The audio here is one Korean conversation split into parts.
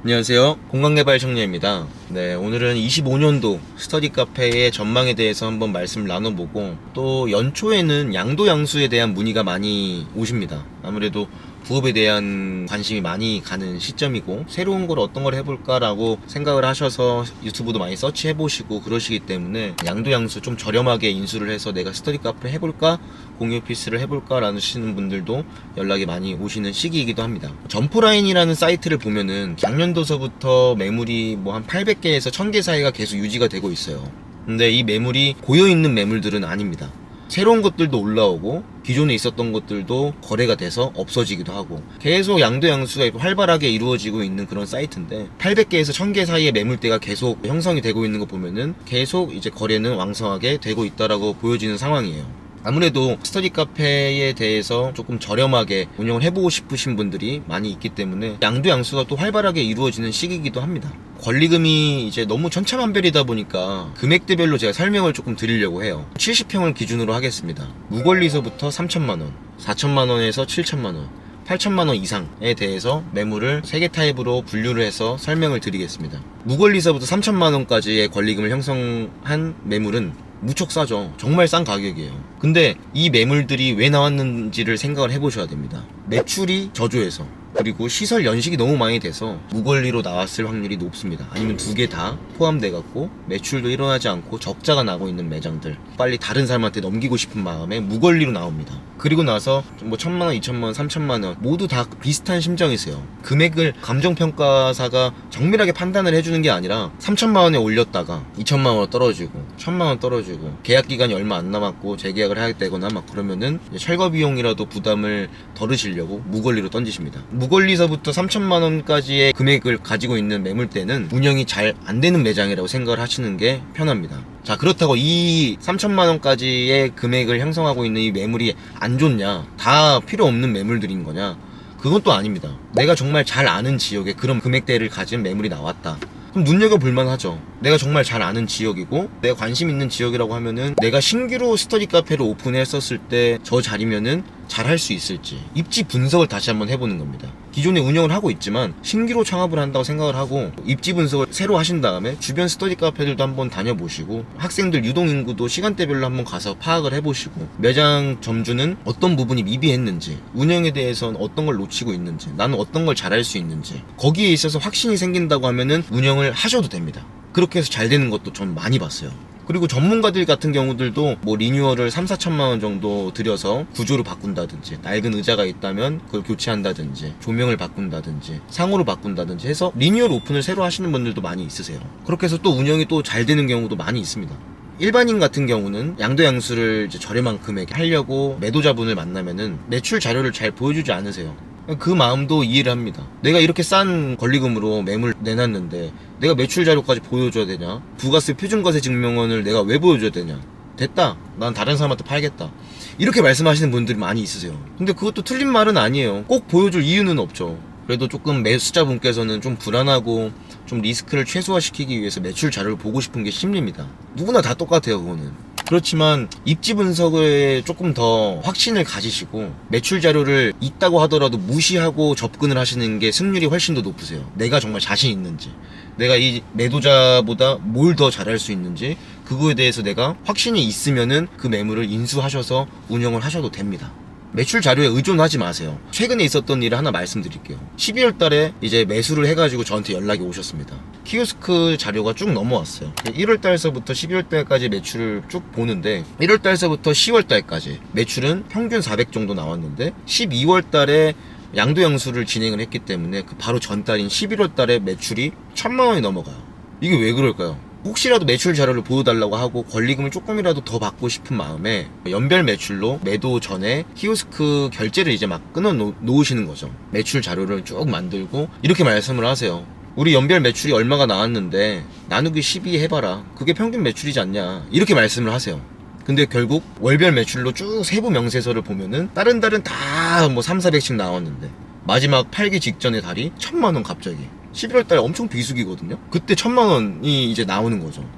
안녕하세요. 공간개발 청년입니다. 네, 오늘은 25년도 스터디 카페의 전망에 대해서 한번 말씀을 나눠보고, 또 연초에는 양도양수에 대한 문의가 많이 오십니다. 아무래도 부업에 대한 관심이 많이 가는 시점이고, 새로운 걸 어떤 걸 해볼까라고 생각을 하셔서 유튜브도 많이 서치해보시고 그러시기 때문에 양도양수 좀 저렴하게 인수를 해서 내가 스터디 카페 해볼까? 공유 오피스를 해볼까? 라는 하시는 분들도 연락이 많이 오시는 시기이기도 합니다. 점포라인이라는 사이트를 보면은 작년도서부터 매물이 뭐 한 800개에서 1000개 사이가 계속 유지가 되고 있어요. 근데 이 매물이 고여있는 매물들은 아닙니다. 새로운 것들도 올라오고 기존에 있었던 것들도 거래가 돼서 없어지기도 하고 계속 양도양수가 활발하게 이루어지고 있는 그런 사이트인데, 800개에서 1000개 사이의 매물대가 계속 형성이 되고 있는 거 보면은 계속 이제 거래는 왕성하게 되고 있다라고 보여지는 상황이에요. 아무래도 스터디 카페에 대해서 조금 저렴하게 운영을 해보고 싶으신 분들이 많이 있기 때문에 양도양수가 또 활발하게 이루어지는 시기이기도 합니다. 권리금이 이제 너무 천차만별이다 보니까 금액대별로 제가 설명을 조금 드리려고 해요. 70평을 기준으로 하겠습니다. 무권리서부터 3천만원, 4천만원에서 7천만원, 8천만원 이상에 대해서 매물을 3개 타입으로 분류를 해서 설명을 드리겠습니다. 무권리서부터 3천만원까지의 권리금을 형성한 매물은 무척 싸죠. 정말 싼 가격이에요. 근데 이 매물들이 왜 나왔는지를 생각을 해보셔야 됩니다. 매출이 저조해서, 그리고 시설 연식이 너무 많이 돼서 무권리로 나왔을 확률이 높습니다. 아니면 두 개 다 포함돼 갖고 매출도 일어나지 않고 적자가 나고 있는 매장들, 빨리 다른 사람한테 넘기고 싶은 마음에 무권리로 나옵니다. 그리고 나서 뭐 1000만원, 2000만원, 3000만원 모두 다 비슷한 심정이세요. 금액을 감정평가사가 정밀하게 판단을 해주는 게 아니라 3000만원에 올렸다가 2000만원 떨어지고 1000만원 떨어지고 계약기간이 얼마 안 남았고 재계약을 해야 되거나 막 그러면은 철거 비용이라도 부담을 덜으시려고 무권리로 던지십니다. 무권리서부터 3천만원까지의 금액을 가지고 있는 매물대는 운영이 잘 안 되는 매장이라고 생각을 하시는 게 편합니다. 자, 그렇다고 이 3천만원까지의 금액을 형성하고 있는 이 매물이 안 좋냐, 다 필요 없는 매물들인 거냐, 그건 또 아닙니다. 내가 정말 잘 아는 지역에 그런 금액대를 가진 매물이 나왔다, 그럼 눈여겨볼만 하죠. 내가 정말 잘 아는 지역이고 내가 관심 있는 지역이라고 하면은, 내가 신규로 스터디 카페를 오픈했었을 때 저 자리면은 잘 할 수 있을지 입지 분석을 다시 한번 해보는 겁니다. 기존에 운영을 하고 있지만 신규로 창업을 한다고 생각을 하고 입지 분석을 새로 하신 다음에 주변 스터디 카페들도 한번 다녀보시고, 학생들 유동인구도 시간대별로 한번 가서 파악을 해보시고, 매장 점주는 어떤 부분이 미비했는지, 운영에 대해서는 어떤 걸 놓치고 있는지, 나는 어떤 걸 잘할 수 있는지, 거기에 있어서 확신이 생긴다고 하면은 운영을 하셔도 됩니다. 그렇게 해서 잘 되는 것도 전 많이 봤어요. 그리고 전문가들 같은 경우들도 뭐 리뉴얼을 3, 4천만원 정도 들여서 구조를 바꾼다든지, 낡은 의자가 있다면 그걸 교체한다든지, 조명을 바꾼다든지, 상호를 바꾼다든지 해서 리뉴얼 오픈을 새로 하시는 분들도 많이 있으세요. 그렇게 해서 또 운영이 또 잘 되는 경우도 많이 있습니다. 일반인 같은 경우는 양도양수를 이제 저렴한 금액에 하려고 매도자분을 만나면은 매출 자료를 잘 보여주지 않으세요. 그 마음도 이해를 합니다. 내가 이렇게 싼 권리금으로 매물 내놨는데 내가 매출 자료까지 보여줘야 되냐? 부가세 표준과세 증명원을 내가 왜 보여줘야 되냐? 됐다, 난 다른 사람한테 팔겠다, 이렇게 말씀하시는 분들이 많이 있으세요. 근데 그것도 틀린 말은 아니에요. 꼭 보여줄 이유는 없죠. 그래도 조금 매수자분께서는 좀 불안하고 좀 리스크를 최소화시키기 위해서 매출 자료를 보고 싶은 게 심리입니다. 누구나 다 똑같아요, 그거는. 그렇지만 입지 분석에 조금 더 확신을 가지시고 매출 자료를 있다고 하더라도 무시하고 접근을 하시는 게 승률이 훨씬 더 높으세요. 내가 정말 자신 있는지, 내가 이 매도자보다 뭘 더 잘할 수 있는지, 그거에 대해서 내가 확신이 있으면은 그 매물을 인수하셔서 운영을 하셔도 됩니다. 매출 자료에 의존하지 마세요. 최근에 있었던 일을 하나 말씀드릴게요. 12월 달에 이제 매수를 해가지고 저한테 연락이 오셨습니다. 키오스크 자료가 쭉 넘어왔어요. 1월 달서부터 12월 달까지 매출을 쭉 보는데, 1월 달서부터 10월 달까지 매출은 평균 400 정도 나왔는데, 12월 달에 양도양수를 진행을 했기 때문에 그 바로 전달인 11월 달에 매출이 1000만원이 넘어가요. 이게 왜 그럴까요? 혹시라도 매출 자료를 보여달라고 하고 권리금을 조금이라도 더 받고 싶은 마음에 연별 매출로 매도 전에 키오스크 결제를 이제 막 끊어 놓으시는 거죠. 매출 자료를 쭉 만들고 이렇게 말씀을 하세요. 우리 연별 매출이 얼마가 나왔는데 나누기 12 해봐라, 그게 평균 매출이지 않냐, 이렇게 말씀을 하세요. 근데 결국 월별 매출로 쭉 세부 명세서를 보면은 다른 달은 다 뭐 3, 400씩 나왔는데 마지막 팔기 직전의 달이 1000만원 갑자기 11월달에 엄청 비수기거든요. 그때 1000만원이 이제 나오는 거죠.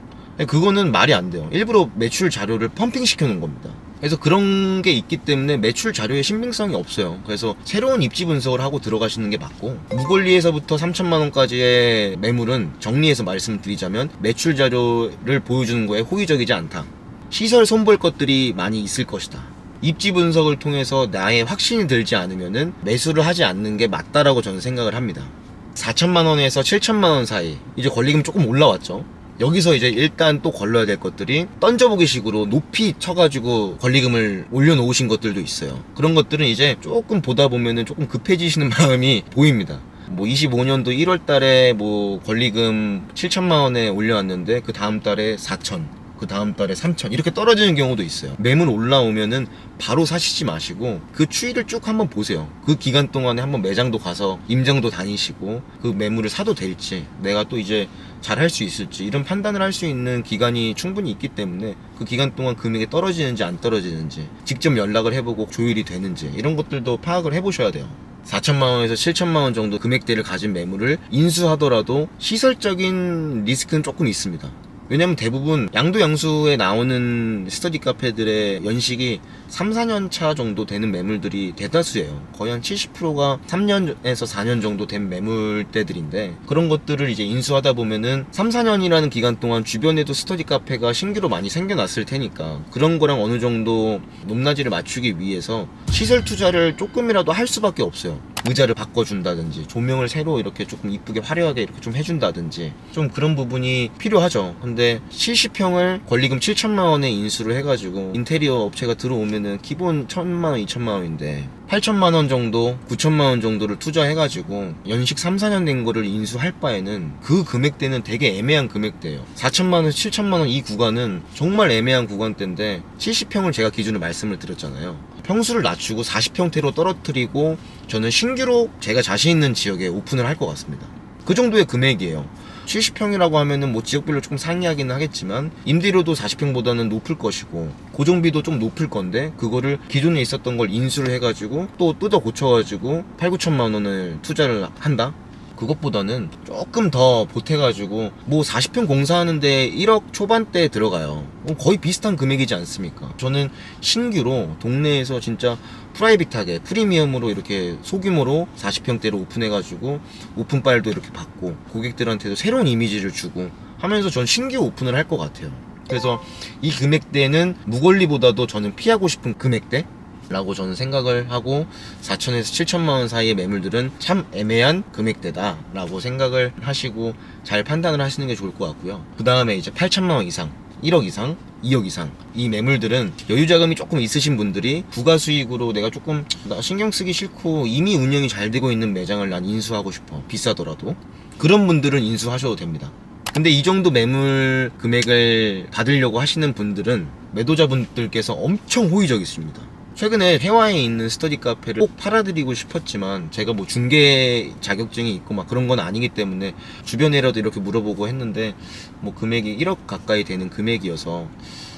그거는 말이 안 돼요. 일부러 매출 자료를 펌핑 시켜 놓은 겁니다. 그래서 그런 게 있기 때문에 매출 자료에 신빙성이 없어요. 그래서 새로운 입지 분석을 하고 들어가시는 게 맞고, 무권리에서부터 3천만 원까지의 매물은 정리해서 말씀드리자면 매출 자료를 보여주는 거에 호의적이지 않다. 시설 손볼 것들이 많이 있을 것이다. 입지 분석을 통해서 나의 확신이 들지 않으면은 매수를 하지 않는 게 맞다라고 저는 생각을 합니다. 4천만 원에서 7천만 원 사이, 이제 권리금 조금 올라왔죠. 여기서 이제 일단 또 걸러야 될 것들이 던져보기 식으로 높이 쳐가지고 권리금을 올려놓으신 것들도 있어요. 그런 것들은 이제 조금 보다 보면은 조금 급해지시는 마음이 보입니다. 뭐 25년도 1월 달에 뭐 권리금 7천만 원에 올려놨는데 그 다음 달에 4천, 그 다음 달에 3천 이렇게 떨어지는 경우도 있어요. 매물 올라오면은 바로 사시지 마시고 그 추이를 쭉 한번 보세요. 그 기간 동안에 한번 매장도 가서 임장도 다니시고 그 매물을 사도 될지, 내가 또 이제 잘 할 수 있을지, 이런 판단을 할 수 있는 기간이 충분히 있기 때문에 그 기간 동안 금액이 떨어지는지 안 떨어지는지, 직접 연락을 해보고 조율이 되는지, 이런 것들도 파악을 해보셔야 돼요. 4천만 원에서 7천만 원 정도 금액대를 가진 매물을 인수하더라도 시설적인 리스크는 조금 있습니다. 왜냐면 대부분 양도양수에 나오는 스터디 카페들의 연식이 3, 4년 차 정도 되는 매물들이 대다수예요. 거의 한 70%가 3년에서 4년 정도 된 매물대들인데, 그런 것들을 이제 인수하다 보면은 3, 4년이라는 기간 동안 주변에도 스터디 카페가 신규로 많이 생겨났을 테니까 그런 거랑 어느 정도 높낮이를 맞추기 위해서 시설 투자를 조금이라도 할 수밖에 없어요. 의자를 바꿔준다든지 조명을 새로 이렇게 조금 이쁘게 화려하게 이렇게 좀 해준다든지, 좀 그런 부분이 필요하죠. 근데 70평을 권리금 7천만 원에 인수를 해가지고 인테리어 업체가 들어오면은 기본 1천만 원, 2천만 원인데 8천만 원 정도, 9천만 원 정도를 투자해가지고 연식 3, 4년 된 거를 인수할 바에는 그 금액대는 되게 애매한 금액대예요. 4천만 원, 7천만 원 이 구간은 정말 애매한 구간대인데 70평을 제가 기준으로 말씀을 드렸잖아요. 평수를 낮추고 40평대로 떨어뜨리고 저는 신규로 제가 자신 있는 지역에 오픈을 할 것 같습니다. 그 정도의 금액이에요. 70평이라고 하면은 뭐 지역별로 조금 상이하기는 하겠지만 임대료도 40평보다는 높을 것이고 고정비도 좀 높을 건데, 그거를 기존에 있었던 걸 인수를 해가지고 또 뜯어 고쳐가지고 8, 9천만 원을 투자를 한다? 그것보다는 조금 더 보태가지고 뭐 40평 공사하는데 1억 초반대에 들어가요. 거의 비슷한 금액이지 않습니까? 저는 신규로 동네에서 진짜 프라이빗하게 프리미엄으로 이렇게 소규모로 40평대로 오픈해가지고 오픈빨도 이렇게 받고 고객들한테도 새로운 이미지를 주고 하면서 전 신규 오픈을 할 것 같아요. 그래서 이 금액대는 무권리보다도 저는 피하고 싶은 금액대 라고 저는 생각을 하고, 4천에서 7천만 원 사이의 매물들은 참 애매한 금액대다 라고 생각을 하시고 잘 판단을 하시는 게 좋을 것 같고요. 그 다음에 이제 8천만 원 이상, 1억 이상, 2억 이상, 이 매물들은 여유 자금이 조금 있으신 분들이 부가 수익으로 내가 조금 나 신경 쓰기 싫고 이미 운영이 잘 되고 있는 매장을 난 인수하고 싶어, 비싸더라도, 그런 분들은 인수하셔도 됩니다. 근데 이 정도 매물 금액을 받으려고 하시는 분들은 매도자분들께서 엄청 호의적이십니다. 최근에 해화에 있는 스터디 카페를 꼭 팔아드리고 싶었지만 제가 뭐 중개 자격증이 있고 막 그런 건 아니기 때문에 주변에라도 이렇게 물어보고 했는데 뭐 금액이 1억 가까이 되는 금액이어서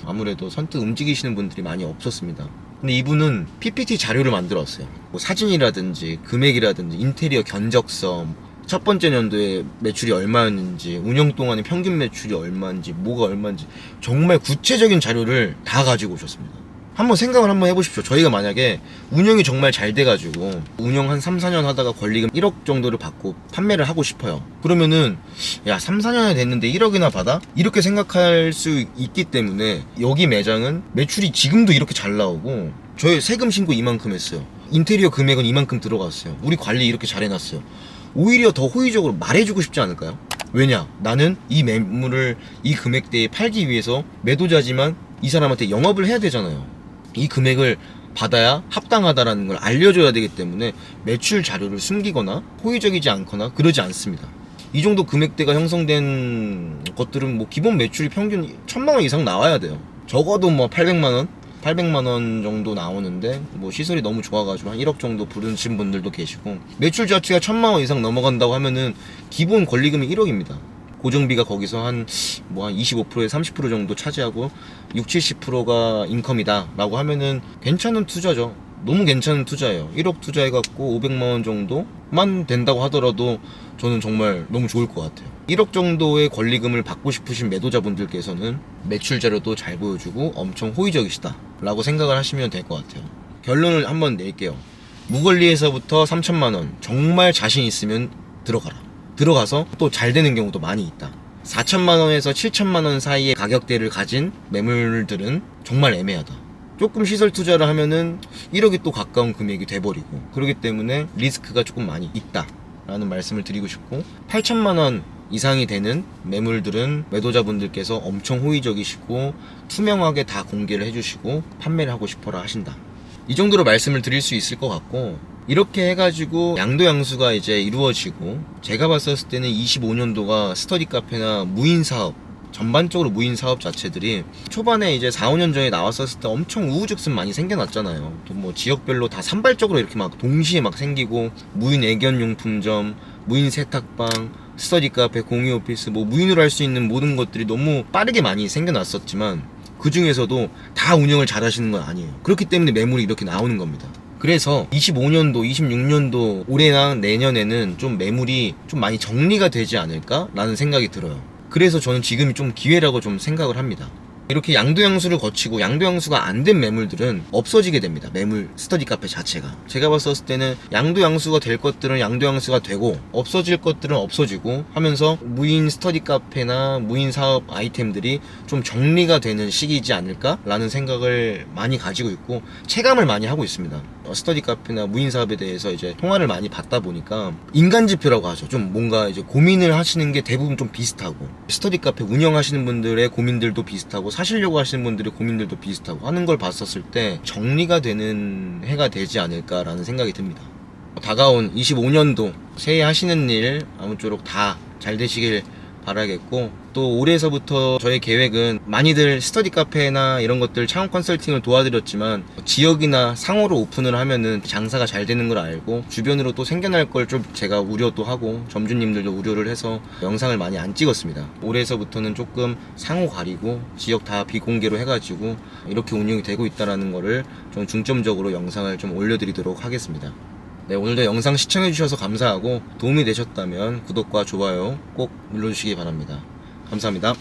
아무래도 선뜻 움직이시는 분들이 많이 없었습니다. 근데 이분은 PPT 자료를 만들었어요. 뭐 사진이라든지 금액이라든지 인테리어 견적서, 첫 번째 년도에 매출이 얼마였는지, 운영 동안의 평균 매출이 얼마인지, 뭐가 얼마인지 정말 구체적인 자료를 다 가지고 오셨습니다. 한번 생각을 한번 해보십시오. 저희가 만약에 운영이 정말 잘 돼가지고 운영 한 3, 4년 하다가 권리금 1억 정도를 받고 판매를 하고 싶어요. 그러면은 야 3, 4년이 됐는데 1억이나 받아? 이렇게 생각할 수 있기 때문에 여기 매장은 매출이 지금도 이렇게 잘 나오고, 저희 세금 신고 이만큼 했어요. 인테리어 금액은 이만큼 들어갔어요. 우리 관리 이렇게 잘 해놨어요. 오히려 더 호의적으로 말해주고 싶지 않을까요? 왜냐? 나는 이 매물을 이 금액대에 팔기 위해서 매도자지만 이 사람한테 영업을 해야 되잖아요. 이 금액을 받아야 합당하다라는 걸 알려줘야 되기 때문에 매출 자료를 숨기거나 호의적이지 않거나 그러지 않습니다. 이 정도 금액대가 형성된 것들은 뭐 기본 매출이 평균 1,000만 원 이상 나와야 돼요. 적어도 뭐 800만 원? 800만 원 정도 나오는데 뭐 시설이 너무 좋아가지고 한 1억 정도 부르신 분들도 계시고, 매출 자체가 1,000만 원 이상 넘어간다고 하면은 기본 권리금이 1억입니다. 고정비가 거기서 한 25%에 30% 정도 차지하고 6, 70%가 인컴이다 라고 하면은 괜찮은 투자죠. 너무 괜찮은 투자예요. 1억 투자해갖고 500만 원 정도 1억만 된다고 하더라도 저는 정말 너무 좋을 것 같아요. 1억 정도의 권리금을 받고 싶으신 매도자분들께서는 매출 자료도 잘 보여주고 엄청 호의적이시다 라고 생각을 하시면 될 것 같아요. 결론을 한번 낼게요. 무권리에서부터 3천만원 정말 자신 있으면 들어가라. 들어가서 또 잘 되는 경우도 많이 있다. 4천만원에서 7천만원 사이의 가격대를 가진 매물들은 정말 애매하다. 조금 시설 투자를 하면은 1억이 또 가까운 금액이 돼버리고, 그렇기 때문에 리스크가 조금 많이 있다 라는 말씀을 드리고 싶고, 8천만원 이상이 되는 매물들은 매도자분들께서 엄청 호의적이시고 투명하게 다 공개를 해주시고 판매를 하고 싶어라 하신다. 이 정도로 말씀을 드릴 수 있을 것 같고, 이렇게 해가지고 양도양수가 이제 이루어지고, 제가 봤었을 때는 25년도가 스터디 카페나 무인 사업, 전반적으로 무인 사업 자체들이 초반에 이제 4, 5년 전에 나왔었을 때 엄청 우후죽순 많이 생겨났잖아요. 또 뭐 지역별로 다 산발적으로 이렇게 막 동시에 막 생기고, 무인 애견용품점, 무인 세탁방, 스터디 카페, 공유 오피스, 뭐 무인으로 할 수 있는 모든 것들이 너무 빠르게 많이 생겨났었지만, 그 중에서도 다 운영을 잘 하시는 건 아니에요. 그렇기 때문에 매물이 이렇게 나오는 겁니다. 그래서 25년도, 26년도 올해나 내년에는 좀 매물이 좀 많이 정리가 되지 않을까 라는 생각이 들어요. 그래서 저는 지금이 좀 기회라고 좀 생각을 합니다. 이렇게 양도양수를 거치고 양도양수가 안 된 매물들은 없어지게 됩니다. 매물 스터디 카페 자체가. 제가 봤었을 때는 양도양수가 될 것들은 양도양수가 되고, 없어질 것들은 없어지고 하면서 무인 스터디 카페나 무인 사업 아이템들이 좀 정리가 되는 시기이지 않을까 라는 생각을 많이 가지고 있고, 체감을 많이 하고 있습니다. 스터디 카페나 무인 사업에 대해서 이제 통화를 많이 받다 보니까 인간 지표라고 하죠. 좀 뭔가 이제 고민을 하시는 게 대부분 좀 비슷하고, 스터디 카페 운영하시는 분들의 고민들도 비슷하고, 사시려고 하시는 분들의 고민들도 비슷하고 하는 걸 봤었을 때 정리가 되는 해가 되지 않을까라는 생각이 듭니다. 다가온 25년도 새해 하시는 일 아무쪼록 다 잘 되시길 바라겠고, 또 올해서부터 저의 계획은, 많이들 스터디 카페나 이런 것들 창업 컨설팅을 도와드렸지만 지역이나 상호로 오픈을 하면은 장사가 잘 되는 걸 알고, 주변으로 또 생겨날 걸 좀 제가 우려도 하고 점주님들도 우려를 해서 영상을 많이 안 찍었습니다. 올해서부터는 조금 상호 가리고 지역 다 비공개로 해가지고 이렇게 운영이 되고 있다는 거를 좀 중점적으로 영상을 좀 올려드리도록 하겠습니다. 네, 오늘도 영상 시청해주셔서 감사하고, 도움이 되셨다면 구독과 좋아요 꼭 눌러주시기 바랍니다. 감사합니다.